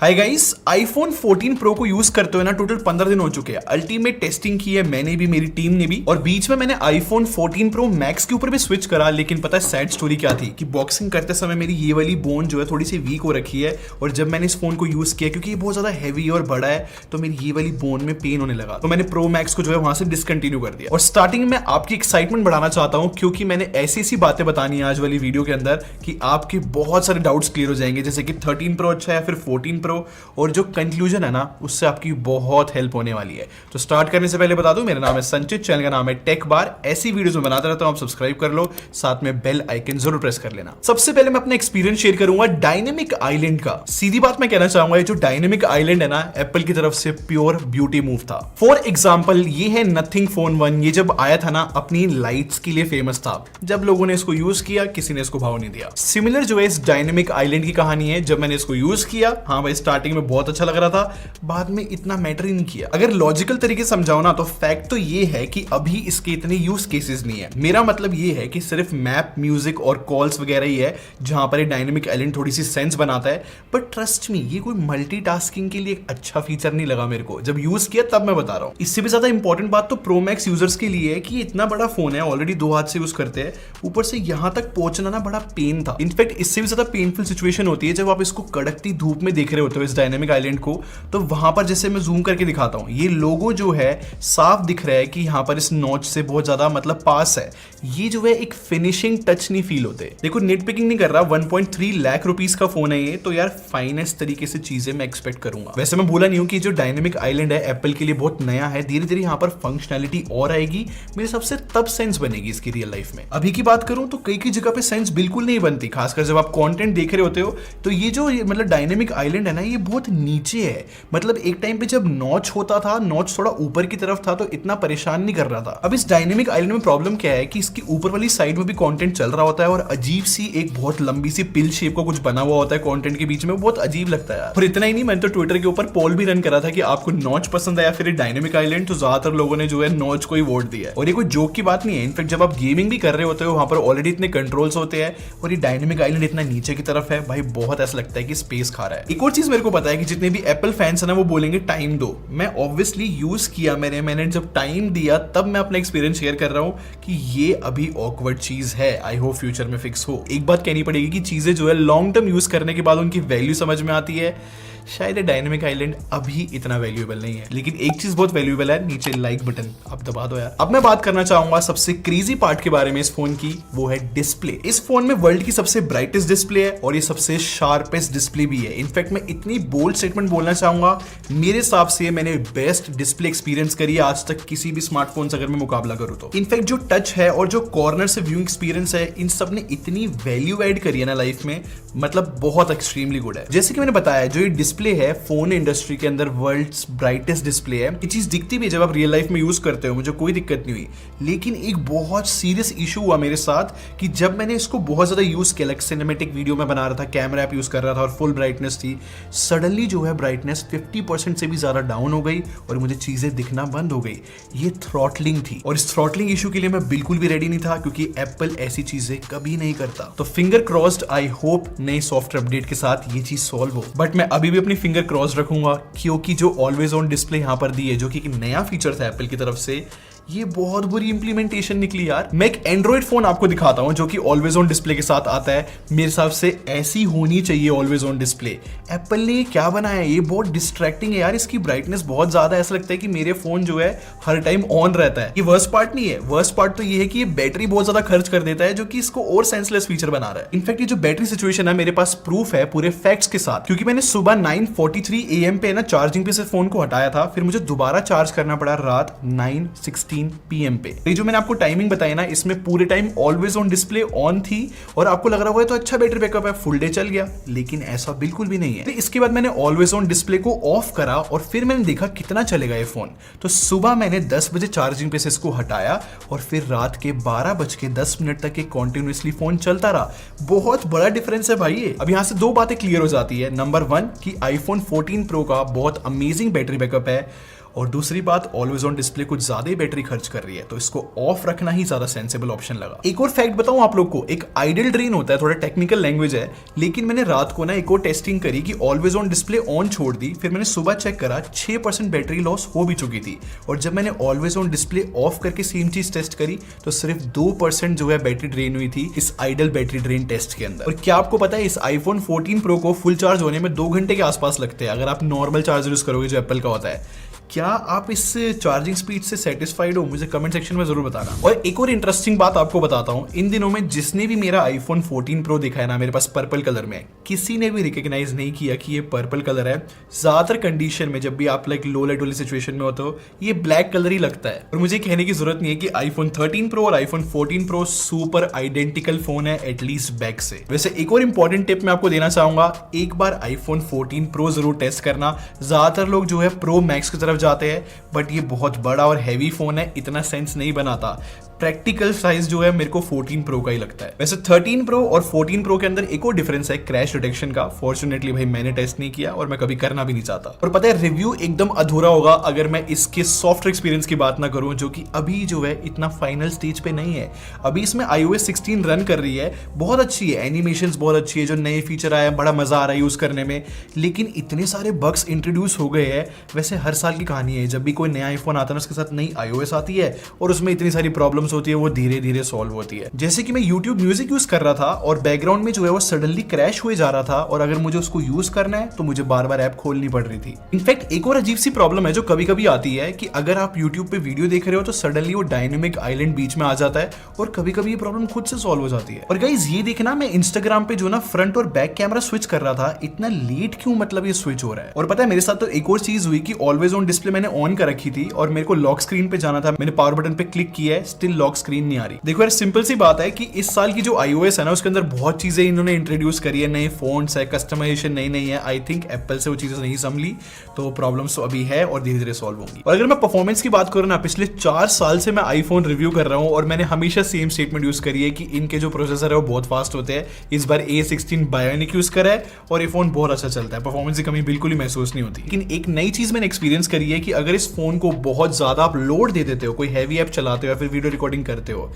Hi guys, iPhone 14 pro को use करते हुए ना टोटल 15 दिन हो चुके हैं। अल्टीमेट टेस्टिंग की है मैंने भी, मेरी टीम ने भी, और बीच में मैंने आईफोन 14 प्रो मैक्स के ऊपर भी स्विच करा। लेकिन पता है सैड स्टोरी क्या थी कि बॉक्सिंग करते समय मेरी ये वाली बोन जो है थोड़ी सी वीक हो रखी है, और जब मैंने इस फोन को यूज किया क्योंकि ये बहुत ज्यादा हैवी और बड़ा है तो मेरी ये वाली बोन में पेन होने लगा, तो मैंने प्रो मैक्स को जो है वहां से डिसकंटिन्यू कर दिया। और स्टार्टिंग में आपकी एक्साइटमेंट बढ़ाना चाहता हूं क्योंकि मैंने ऐसी ऐसी बातें बतानी है आज वाली वीडियो के अंदर कि आपके बहुत सारे डाउट्स क्लियर हो जाएंगे, जैसे कि 13 प्रो अच्छा है, फिर 14 प्रो, और जो कंक्लूजन है ना उससे आपकी बहुत हेल्प होने वाली है। तो स्टार्ट करने से पहले बता दूं, मेरा नाम है संचित, चैनल का नाम है टेक बार। ऐसी वीडियोस में बनाता रहता हूं, आप सब्सक्राइब कर लो, साथ में बेल आइकन जरूर प्रेस कर लेना। सबसे पहले मैं अपना एक्सपीरियंस शेयर करूंगा डायनेमिक आइलैंड का। सीधी बात मैं कहना चाहूंगा, ये जो डायनेमिक आइलैंड है ना, एप्पल की तरफ से प्योर ब्यूटी मूव था। फॉर एग्जाम्पल, ये है नथिंग फोन 1। ये जब आया था ना, अपनी लाइट्स के लिए फेमस था। जब लोगों ने इसको यूज किया, किसी ने इसको भाव नहीं दिया। सिमिलर जो है इस डायनेमिक आइलैंड की कहानी है। जब मैंने इसको यूज किया, हाँ भाई स्टार्टिंग में बहुत अच्छा लग रहा था, बाद में इतना मैटर ही नहीं किया। अगर लॉजिकल तरीके से समझाओ ना, तो फैक्ट तो ये है कि अभी इसके इतने यूज केसेस नहीं है। मेरा मतलब ये है कि सिर्फ मैप, म्यूजिक और कॉल्स वगैरह ही है जहां पर ये डायनेमिक आइलैंड थोड़ी सी सेंस बनाता है। बट ट्रस्ट मी, ये कोई मल्टीटास्किंग के लिए एक अच्छा फीचर नहीं लगा मेरे को। जब यूज किया तब मैं बता रहा हूं। इससे भी ज्यादा इंपॉर्टेंट बात तो प्रो मैक्स यूजर्स के लिए है कि ये इतना बड़ा फोन है, ऑलरेडी 2 हाथ से यूज करते हैं, ऊपर से यहां तक पहुंचना ना बड़ा पेन था। इनफैक्ट इससे भी ज्यादा पेनफुल सिचुएशन होती है जब आप इसको कड़कती धूप में देख रहे होते हो इस डायनेमिक आइलैंड को। तो वहां पर जैसे मैं जूम करके दिखाता हूं, ये लोगो जो है साफ दिख रहा है कि यहां पर इस नॉच से बहुत ज्यादा मतलब पास है। ये जो है एक फिनिशिंग टच नहीं फील होते। देखो, नेट पिकिंग नहीं कर रहा, 1.3 लाख रुपीस का फोन है ये, तो यार फाइनेस्ट तरीके से चीजें मैं एक्सपेक्ट करूंगा। वैसे मैं बोला नहीं हूं कि जो डायनेमिक आइलैंड है एप्पल के लिए बहुत नया है। धीरे धीरे यहां पर फंक्शनैलिटी और आएगी, मेरे हिसाब से तब सेंस बनेगी इसकी रियल लाइफ में। अभी की बात करूं तो कई कई जगह पे सेंस बिल्कुल नहीं बनती, खासकर जब आप कंटेंट देख रहे होते हो। तो ये जो मतलब डायनेमिक आइलैंड है ना, ये बहुत नीचे है। मतलब एक टाइम पे जब नॉच होता था, नॉच थोड़ा ऊपर की तरफ था, तो इतना परेशान नहीं कर रहा था। अब इस डायनेमिक आइलैंड में प्रॉब्लम क्या है कि इसकी ऊपर वाली साइड में भी कंटेंट चल रहा होता है, और अजीब सी एक बहुत लंबी सी पिल शेप का कुछ बना हुआ होता है कंटेंट के बीच में, बहुत अजीब लगता है। और इतना ही नहीं, मैंने तो ट्विटर के ऊपर पोल भी रन करा था कि आपको नॉच पसंद आया फिर डायनेमिक आइलैंड, तो ज्यादातर लोगों ने जो है नॉच को ही वोट दिया। और ये कोई जोक की बात नहीं है। इनफैक्ट जब आप गेमिंग भी कर रहे होते हो, वहां पर ऑलरेडी इतने कंट्रोल्स होते हैं, और ये डायनेमिक आइलैंड इतना नीचे की तरफ है, भाई बहुत ऐसा लगता है कि स्पेस खा रहा है। एक और चीज मेरे को पता है कि जितने भी एप्पल फैंस है ना, वो बोलेंगे टाइम दो। मैं ऑब्वियसली यूज किया, मैंने जब टाइम दिया तब मैं अपना एक्सपीरियंस शेयर कर रहा हूं कि ये अभी ऑकवर्ड चीज है। आई होप फ्यूचर में फिक्स हो। एक बात कहनी पड़ेगी कि चीजें जो है लॉन्ग टर्म यूज करने के बाद उनकी वैल्यू समझ में आती है। शायद डायनेमिक आइलैंड अभी इतना वैल्यूएबल नहीं है, लेकिन एक चीज बहुत वैल्यूएबल है, नीचे लाइक बटन आप दबा दो यार। अब मैं बात करना चाहूंगा सबसे क्रेजी पार्ट के बारे में इस फोन की, वो है डिस्प्ले। इस फोन में वर्ल्ड की सबसे ब्राइटेस्ट डिस्प्ले है, और ये सबसे शार्पेस्ट डिस्प्ले भी है। इनफैक्ट मैं इतनी बोल्ड स्टेटमेंट बोलना चाहूंगा, मेरे हिसाब से मैंने बेस्ट डिस्प्ले एक्सपीरियंस करी है आज तक किसी भी स्मार्टफोन से अगर मैं मुकाबला करूं तो। इनफैक्ट जो टच है और जो कॉर्नर से व्यू एक्सपीरियंस है, इन सब ने इतनी वैल्यू एड करी है ना लाइफ में, मतलब बहुत एक्सट्रीमली गुड है। जैसे कि मैंने बताया, जो ये डिस्प्ले है फोन इंडस्ट्री के अंदर वर्ल्ड्स ब्राइटेस्ट डिस्प्ले है। ये चीज दिखती भी है जब आप रियल लाइफ में यूज करते हो, मुझे कोई दिक्कत नहीं हुई। लेकिन एक बहुत सीरियस इशू हुआ मेरे साथ कि जब मैंने इसको बहुत ज्यादा यूज किया, लाइक सिनेमैटिक वीडियो में बना रहा था, कैमरा ऐप यूज कर रहा था और फुल ब्राइटनेस थी, सडनली जो है ब्राइटनेस 50% से भी ज्यादा डाउन हो गई और मुझे चीजें दिखना बंद हो गई। ये थ्रॉटलिंग थी, और इस थ्रॉटलिंग इशू के लिए मैं बिल्कुल भी रेडी नहीं था, क्योंकि एप्पल ऐसी चीजें कभी नहीं करता। तो फिंगर क्रॉस्ड, आई होप नए सॉफ्टवेयर अपडेट के साथ ये चीज सॉल्व हो। बट मैं अभी भी अपनी फिंगर क्रॉस रखूंगा, क्योंकि जो ऑलवेज ऑन डिस्प्ले यहां पर दी है, जो कि एक नया फीचर था एप्पल की तरफ से, ये बहुत बुरी इंप्लीमेंटेशन निकली यार। मैं एक एंड्रॉइड फोन आपको दिखाता हूं जो कि ऑलवेज ऑन डिस्प्ले के साथ आता है। मेरे हिसाब से ऐसी होनी चाहिए ऑलवेज ऑन डिस्प्ले। एप्पल ने क्या बनाया है, ये बहुत डिस्ट्रैक्टिंग है यार। इसकी ब्राइटनेस बहुत ज्यादा, ऐसा लगता है कि मेरे फोन जो है हर टाइम ऑन रहता है। ये वर्स्ट पार्ट नहीं है। वर्स्ट पार्ट तो ये है कि ये बैटरी बहुत ज्यादा खर्च कर देता है, जो कि इसको और सेंसलेस फीचर बना रहा है। इनफैक्ट ये जो बैटरी सिचुएशन है, मेरे पास प्रूफ है पूरे फैक्ट्स के साथ, क्योंकि मैंने सुबह 9:43 AM पे ना चार्जिंग पे से फोन को हटाया था, फिर मुझे दोबारा चार्ज करना पड़ा रात 9:16 PM पे। ये जो मैंने आपको टाइमिंग बताई ना, इसमें पूरे time always on display on थी, और आपको लग रहा होगा तो अच्छा बैटरी बैकअप है, फुल डे चल गया, लेकिन ऐसा बिल्कुल भी नहीं है। तो इसके बाद मैंने ऑलवेज ऑन डिस्प्ले को ऑफ करा, और फिर मैंने देखा कितना चलेगा ये फोन। तो सुबह मैंने 10 बजे चार्जिंग पे से इसको हटाया, और फिर रात के 12:10 तक ये कॉन्टिन्यूसली फोन चलता रहा। बहुत बड़ा डिफरेंस है भाई ये। अब यहाँ से 2 बातें क्लियर हो जाती है। नंबर 1 कि आईफोन 14 प्रो का बहुत अमेजिंग बैटरी बैकअप है, और दूसरी बात, ऑलवेज ऑन डिस्प्ले कुछ ज्यादा ही बैटरी खर्च कर रही है, तो इसको ऑफ रखना ही ज्यादा सेंसिबल ऑप्शन लगा। एक और फैक्ट बताऊं आप लोग को, एक आइडल ड्रेन होता है, थोड़ा टेक्निकल लैंग्वेज है, लेकिन मैंने रात को ना एक और टेस्टिंग करी कि ऑलवेज ऑन डिस्प्ले ऑन छोड़ दी, फिर मैंने सुबह चेक करा 6% बैटरी लॉस हो भी चुकी थी, और जब मैंने ऑलवेज ऑन डिस्प्ले ऑफ करके सेम चीज टेस्ट करी तो सिर्फ 2% जो है बैटरी ड्रेन हुई थी इस आइडल बैटरी ड्रेन टेस्ट के अंदर। और क्या आपको पता है, इस आईफोन 14 प्रो को फुल चार्ज होने में 2 घंटे के आसपास लगते हैं अगर आप नॉर्मल चार्जर यूज करोगे जो एप्पल का होता है। क्या आप इस चार्जिंग स्पीड से सेटिस्फाइड हो? मुझे कमेंट सेक्शन में जरूर बताना। और एक और इंटरेस्टिंग बात आपको बताता हूं, इन दिनों में जिसने भी मेरा आईफोन 14 प्रो देखा है ना मेरे पास पर्पल कलर में, किसी ने भी रिकॉग्नाइज नहीं किया कि ये पर्पल कलर है। ज्यादातर कंडीशन में जब भी आप लाइक लो लाइट वाली सिचुएशन में होते हो ये ब्लैक कलर ही लगता है। और मुझे कहने की जरूरत नहीं है कि आईफोन 13 प्रो और iPhone 14 pro super identical phone है, एटलीस्ट बैक से। वैसे एक और इंपॉर्टेंट टिप मैं आपको देना चाहूंगा, एक बार आईफोन 14 प्रो जरूर टेस्ट करना। ज्यादातर लोग जो है प्रो मैक्स की तरफ जाते हैं, बट ये बहुत बड़ा और हैवी फोन है, इतना सेंस नहीं बनाता। प्रैक्टिकल साइज जो है मेरे को 14 प्रो का ही लगता है। वैसे 13 प्रो और 14 प्रो के अंदर एक और डिफरेंस है क्रैश डिटेक्शन का। फॉर्चुनेटली भाई मैंने टेस्ट नहीं किया और मैं कभी करना भी नहीं चाहता। और पता है रिव्यू एकदम अधूरा होगा अगर मैं इसके सॉफ्ट एक्सपीरियंस की बात ना करूं, जो कि अभी जो है इतना फाइनल स्टेज पे नहीं है। अभी इसमें iOS 16 रन कर रही है, बहुत अच्छी है, एनिमेशंस बहुत अच्छी है, जो नए फीचर आया बड़ा मजा आ रहा है यूज करने में, लेकिन इतने सारे बग्स इंट्रोड्यूस हो गए हैं। वैसे हर साल की कहानी है, जब भी कोई नया आईफोन आता है उसके साथ नई iOS आती है और उसमें इतनी सारी प्रॉब्लम्स होती है, वो धीरे धीरे सॉल्व होती है। जैसे कि मैं YouTube म्यूजिक यूज कर रहा था और बैकग्राउंड में जो है वो सडनली क्रैश हुए जा रहा था, और अगर मुझे उसको यूज करना है तो मुझे बार बार ऐप खोलनी पड़ रही थी। इनफैक्ट एक और अजीब सी प्रॉब्लम है जो कभी कभी आती है कि अगर आप YouTube पे वीडियो देख रहे हो तो सडनली वो डायनेमिक आइलैंड बीच में आ जाता है, और कभी कभी ये प्रॉब्लम खुद से सॉल्व हो जाती है। और गाइस ये देखना, मैं इंस्टाग्राम पे जो ना फ्रंट और बैक कैमरा स्विच कर रहा था, इतना लेट क्यों मतलब ये स्विच हो रहा है। और पता है मेरे साथ तो एक और चीज हुई कि ऑलवेज ऑन डिस्प्ले मैंने ऑन कर रखी थी और मेरे को लॉक स्क्रीन पे जाना था, मैंने पावर बटन पे क्लिक किया है, स्टिल लॉक स्क्रीन नहीं आ रही। देखो यार सिंपल सी बात है कि इस साल की जो iOS है ना उसके अंदर बहुत चीजें इन्होंने इंट्रोड्यूस करी है, नए फोन्स है, कस्टमाइजेशन नई नई है। आई थिंक एप्पल से वो चीजें नहीं संभली, तो प्रॉब्लम्स तो अभी है और धीरे धीरे सॉल्व होंगी। और अगर मैं परफॉर्मेंस की बात करूं ना, पिछले 4 साल से मैं आईफोन रिव्यू कर रहा हूं और मैंने हमेशा सेम स्टेटमेंट यूज करी है कि इनके जो प्रोसेसर है वो बहुत फास्ट होते हैं। इस बार A16 बायोनिक यूज करा है और ये फोन बहुत अच्छा चलता है, परफॉर्मेंस की कमी बिल्कुल ही महसूस नहीं होती। लेकिन एक नई चीज मैंने एक्सपीरियंस करी है कि अगर इस फोन को बहुत ज्यादा आप लोड दे देते हो, कोई हैवी ऐप चलाते हो या फिर वीडियो रिकॉर्डिंग करते हो,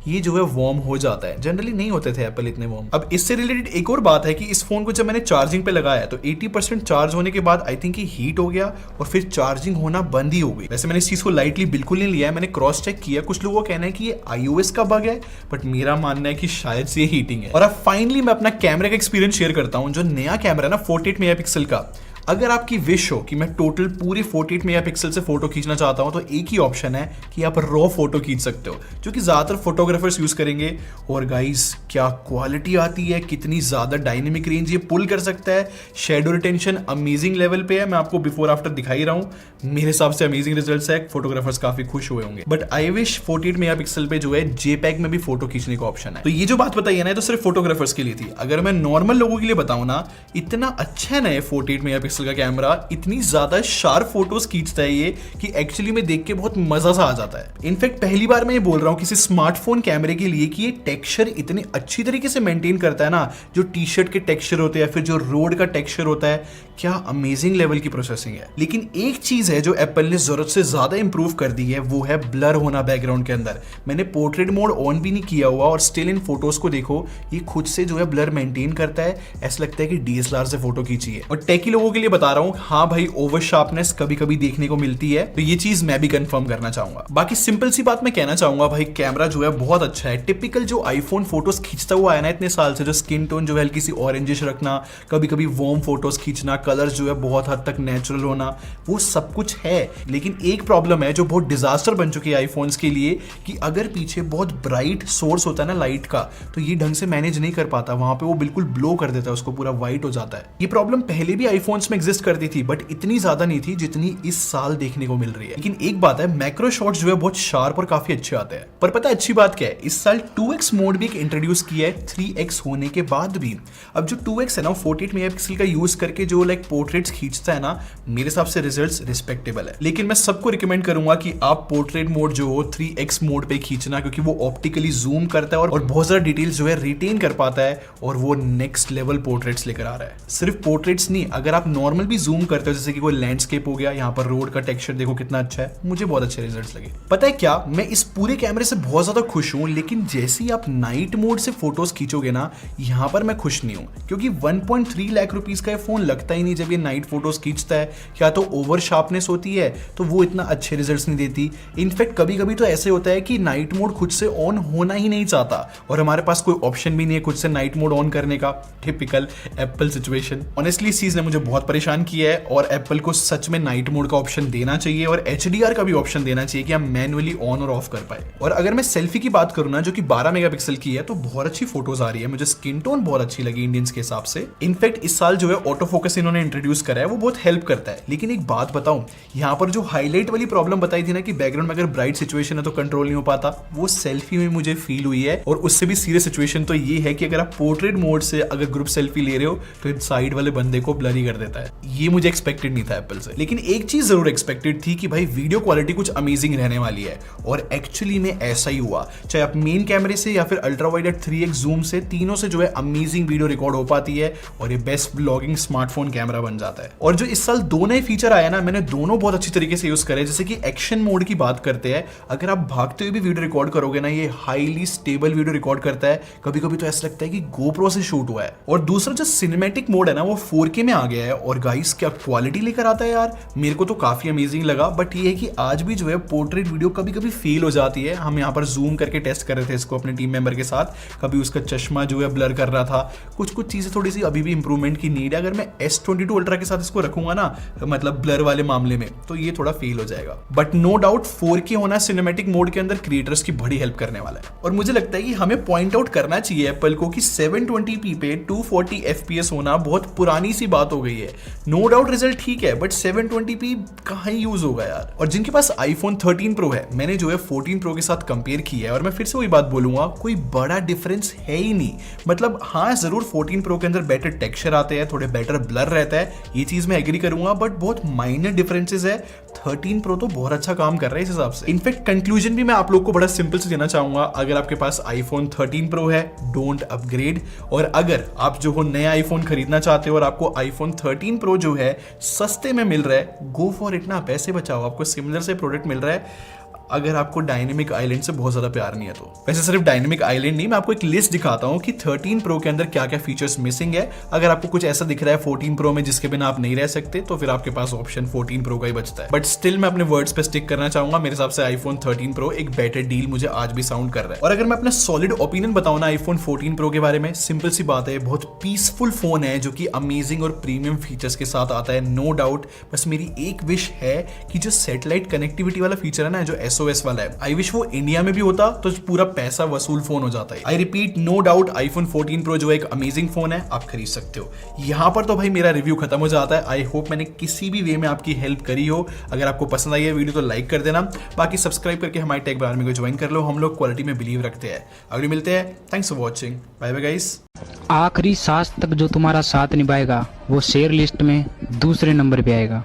ये जो है वार्म हो जाता है। जनरली नहीं होते थे एप्पल इतने वार्म। अब इससे रिलेटेड एक और बात है कि इस फोन को जब मैंने चार्जिंग पे लगाया तो 80% चार्ज होने के बाद आई थिंक ये हीट हो गया और फिर चार्जिंग होना बंद ही हो गई। वैसे मैंने इस चीज को लाइटली बिल्कुल नहीं लिया है, मैंने क्रॉस चेक किया। कुछ लोगों का कहना है कि ये iOS का बग है, बट मेरा मानना है कि शायद से हीटिंग है। और अब फाइनली मैं अपना कैमरे का एक्सपीरियंस शेयर करता हूँ। जो नया कैमरा है ना 48 मेगापिक्सल का, अगर आपकी विश हो कि मैं टोटल पूरे 48 मेगापिक्सल से फोटो खींचना चाहता हूं तो एक ही ऑप्शन है कि आप रॉ फोटो खींच सकते हो, जो कि ज्यादातर फोटोग्राफर्स यूज करेंगे। और गाइस क्या क्वालिटी आती है, कितनी ज्यादा डायनेमिक रेंज ये पुल कर सकता है, शेडो रिटेंशन अमेजिंग लेवल पे है। मैं आपको बिफोर आफ्टर दिखा ही रहा हूं, मेरे हिसाब से अमेजिंग रिजल्ट्स है, फोटोग्राफर्स काफी खुश हुए होंगे। बट आई विश 48 मेगापिक्सल पे जो है JPEG में भी फोटो खींचने का ऑप्शन है। तो ये जो बात बताई है ना तो सिर्फ फोटोग्राफर्स के लिए थी। अगर मैं नॉर्मल लोगों के लिए बताऊं ना, इतना अच्छा है ना 48 मेगापिक्सल का कैमरा, इतनी ज्यादा शार्प फोटोज खींचता है ये कि एक्चुअली में देख के बहुत मजा सा आ जाता है। इनफैक्ट पहली बार मैं ये बोल रहा हूं किसी स्मार्टफोन कैमरे के लिए कि ये टेक्सचर इतने अच्छी तरीके से मेंटेन करता है ना, जो टी शर्ट के टेक्सचर होते हैं या फिर जो रोड का टेक्सचर होता है, क्या अमेजिंग लेवल की प्रोसेसिंग है। लेकिन एक चीज है जो एप्पल ने जरूरत से ज्यादा इंप्रूव कर दी है, वो है ब्लर होना बैकग्राउंड के अंदर। मैंने पोर्ट्रेट मोड ऑन भी नहीं किया हुआ और स्टिल इन फोटोज को देखो, ये खुद से जो है ब्लर मेंटेन करता है, ऐसा लगता है कि DSLR से फोटो खींची है। और टेकी लोगों के लिए बता रहा हूं, हाँ भाई ओवर शार्पनेस कभी कभी देखने को मिलती है, तो ये चीज मैं भी कंफर्म करना चाहूंगा। बाकी सिंपल सी बात मैं कहना चाहूंगा भाई, कैमरा जो है बहुत अच्छा है। टिपिकल जो आईफोन फोटोज खींचता हुआ है ना इतने साल से, जो स्किन टोन जो है हल्की सी ऑरेंजिश रखना, कभी कभी वार्म फोटोज खींचना, कलर्स जो है बहुत हद तक नेचुरल होना, वो सब कुछ है। लेकिन एक प्रॉब्लम है जो बहुत डिजास्टर बन चुकी है आईफोन्स के लिए, कि अगर पीछे बहुत ब्राइट सोर्स होता है ना लाइट का, तो ये ढंग से मैनेज नहीं कर पाता, वहां पे वो बिल्कुल ब्लो कर देता है, उसको पूरा व्हाइट हो जाता है। ये प्रॉब्लम पहले भी आईफोन्स में एग्जिस्ट करती थी, बट इतनी ज्यादा नहीं थी जितनी इस साल देखने को मिल रही है। लेकिन एक बात है, मैक्रो शॉट्स जो है बहुत शार्प और काफी अच्छे आते हैं। पर पता है अच्छी बात क्या है, इस साल 2x मोड भी इंट्रोड्यूस किया है 3x होने के बाद भी। अब जो 2x है ना 48 मेगापिक्सल का यूज करके जो लाइक पोर्ट्रेट्स खींचता है ना, मेरे हिसाब से रिजल्ट्स रिस्पेक्टेबल है। लेकिन मैं सबको रिकमेंड करूंगा कि आप पोर्ट्रेट मोड जो हो 3x मोड पे खींचना, क्योंकि वो ऑप्टिकली जूम करता है और बहुत सारा डिटेल्स जो है रिटेन कर पाता है, और वो नेक्स्ट लेवल पोर्ट्रेट्स लेकर आ रहा है। सिर्फ पोर्ट्रेट्स नहीं, अगर आप नॉर्मल भी जूम करते हो, जैसे कि कोई लैंडस्केप हो गया, यहाँ पर रोड का टेक्सचर देखो कितना अच्छा है, मुझे बहुत अच्छे रिजल्ट्स लगे। पता है क्या, मैं इस पूरे कैमरे से बहुत ज्यादा खुश हूँ, लेकिन जैसे ही आप नाइट मोड से फोटोज खींचोगे ना, यहाँ पर मैं खुश नहीं हूँ, क्योंकि 1.3 लाख रुपीज का ये फोन लगता ही नहीं जब ये नाइट फोटोज खींचता है। या तो ओवर शार्पनेस होती है तो वो इतना अच्छे रिजल्ट्स नहीं देती। इनफैक्ट कभी कभी तो ऐसे होता है कि नाइट मोड खुद से ऑन होना ही नहीं चाहता और हमारे पास कोई ऑप्शन भी नहीं है खुद से नाइट मोड ऑन करने का। Typical Apple situation. ऑनेस्टली इस चीज ने मुझे बहुत परेशान किया है और एप्पल को सच में नाइट मोड का ऑप्शन देना चाहिए और HDR का भी ऑप्शन देना चाहिए कि हम मैनुअली ऑन और ऑफ कर पाए। और अगर मैं सेल्फी की बात करूं ना, जो कि 12 मेगापिक्सल की है, तो बहुत अच्छी फोटोज आ रही है। मुझे स्किन टोन बहुत अच्छी लगी इंडियंस के हिसाब से। इनफैक्ट इस साल जो है ऑटो फोकस इन्होंने इंट्रोड्यूस करा है, वो बहुत हेल्प करता है। लेकिन एक बात बताऊं, यहाँ पर जो हाईलाइट वाली प्रॉब्लम बताई थी ना कि बैकग्राउंड में अगर ब्राइट सिचुएशन है तो कंट्रोल नहीं हो पाता, वो सेल्फी में मुझे फील हुई है। और उससे भी सीरियस सिचुएशन तो ये है कि अगर आप पोर्ट्रेट मोड से अगर ग्रुप सेल्फी ले रहे हो तो साइड वाले बंदे को ब्लरी कर देता है। ये मुझे एक्सपेक्टेड नहीं था एप्पल से। लेकिन एक चीज जरूर एक्सपेक्टेड थी कि भाई वीडियो क्वालिटी कुछ अमेजिंग रहने वाली है, और एक्चुअली में ऐसा ही हुआ। चाहे आप मेन कैमरे से या फिर ultra wide eight 3x zoom से, तीनों से जो है अमेजिंग वीडियो रिकॉर्ड हो पाती है और ये बेस्ट ब्लॉगिंग स्मार्टफोन कैमरा बन जाता है। और जो इस साल दो नए फीचर आया ना, मैंने दोनों बहुत अच्छी तरीके से यूज करे। जैसे कि एक्शन मोड की बात करते हैं, अगर आप भागते हुए भी वीडियो रिकॉर्ड करोगे ना, ये हाईली स्टेबल वीडियो रिकॉर्ड करता है। कभी कभी तो ऐसा लगता है कि गोप्रो से शूट हुआ है। और दूसरा जो सिनेमैटिक मोड है ना, वो 4K में आ गया है। और गाइस क्या क्वालिटी लेकर आता है यार, मेरे को तो काफी अमेजिंग लगा। बट ये है कि आज भी जो है पोर्ट्रेट वीडियो कभी कभी फेल हो जाती है। हम यहाँ पर जूम करके टेस्ट कर रहे थे इसको अपने टीम मेंबर के साथ, कभी उसका चश्मा जो है ब्लर कर रहा था। कुछ चीजें थोड़ी सी अभी भी इंप्रूवमेंट की नीड है। अगर मैं S22 अल्ट्रा के साथ इसको रखूंगा ना, मतलब ब्लर वाले मामले में, तो ये थोड़ा फेल हो जाएगा। बट नो डाउट 4K होना सिनेमैटिक मोड के अंदर क्रिएटर्स की बड़ी हेल्प करने वाला है। और मुझे लगता है कि हमें पॉइंट आउट करना चाहिए एप्पल को कि 720p पे 240 FPS होना बहुत पुरानी सी बात हो गई है। नो डाउट रिजल्ट ठीक है, बट 720p कहाँ यूज होगा यार। और जिनके पास iPhone 13 Pro है, मैंने जो है 14 Pro के साथ कंपेयर किया है और मैं फिर से वही बात बोलूंगा, कोई बड़ा डिफरेंस है ही नहीं। मतलब हाँ, जरूर 14 Pro के अंदर बेटर टेक्सचर आते हैं, थोड़े बेटर ब्लर रहता है, ये चीज मैं एग्री करूंगा, बट बहुत माइनर डिफरेंसेस है। 13 Pro तो बहुत अच्छा काम कर रहा है इस हिसाब से। इनफैक्ट कंक्लूजन भी मैं आप लोग को बड़ा सिंपल से देना चाहूंगा, अगर आपके पास iPhone 13 Pro है, डोंट अपग्रेड। और अगर आप जो हो नया आईफोन खरीदना चाहते हो और आपको iPhone 13 Pro जो है सस्ते में मिल रहा है, गो फॉर इट ना, पैसे बचाओ, आपको सिमिलर से प्रोडक्ट मिल रहा है। अगर आपको डायनेमिक आइलैंड से बहुत ज्यादा प्यार नहीं है तो। वैसे सिर्फ डायनेमिक आइलैंड नहीं, मैं आपको एक लिस्ट दिखाता हूं कि 13 Pro के अंदर क्या क्या फीचर्स मिसिंग है। अगर आपको कुछ ऐसा दिख रहा है 14 Pro में जिसके बिना आप नहीं रह सकते, तो फिर आपके पास ऑप्शन 14 Pro का ही बचता है। बट स्टिल मैं अपने वर्ड्स पे स्टिक करना चाहूंगा, मेरे हिसाब से iPhone 13 Pro एक बेटर डील मुझे आज भी साउंड कर रहा है। और अगर मैं अपना सॉलिड ओपिनियन बताऊं ना iPhone 14 Pro के बारे में, सिंपल सी बात है, बहुत पीसफुल फोन है जो कि अमेजिंग और प्रीमियम फीचर्स के साथ आता है, नो डाउट। बस मेरी एक विश है कि जो सैटेलाइट कनेक्टिविटी वाला फीचर है ना, जो SOS वाला है, वो इंडिया में भी होता तो पूरा पैसा वसूल फोन हो जाता है। I repeat, no doubt iPhone 14 Pro जो है एक अमेजिंग फोन है, आप खरीद सकते हो। यहां पर तो भाई मेरा रिव्यू खत्म हो जाता है। आई होप मैंने किसी भी वे में आपकी हेल्प करी हो। अगर आपको पसंद आई है वीडियो तो लाइक कर देना, बाकी सब्सक्राइब करके हमारे टेक आर्मी को ज्वाइन कर लो। हम लोग क्वालिटी में बिलीव रखते हैं। अगले मिलते हैं, thanks for watching, bye bye guys. आखिरी सांस तक जो तुम्हारा साथ निभाएगा वो शेयर लिस्ट में दूसरे नंबर पे आएगा।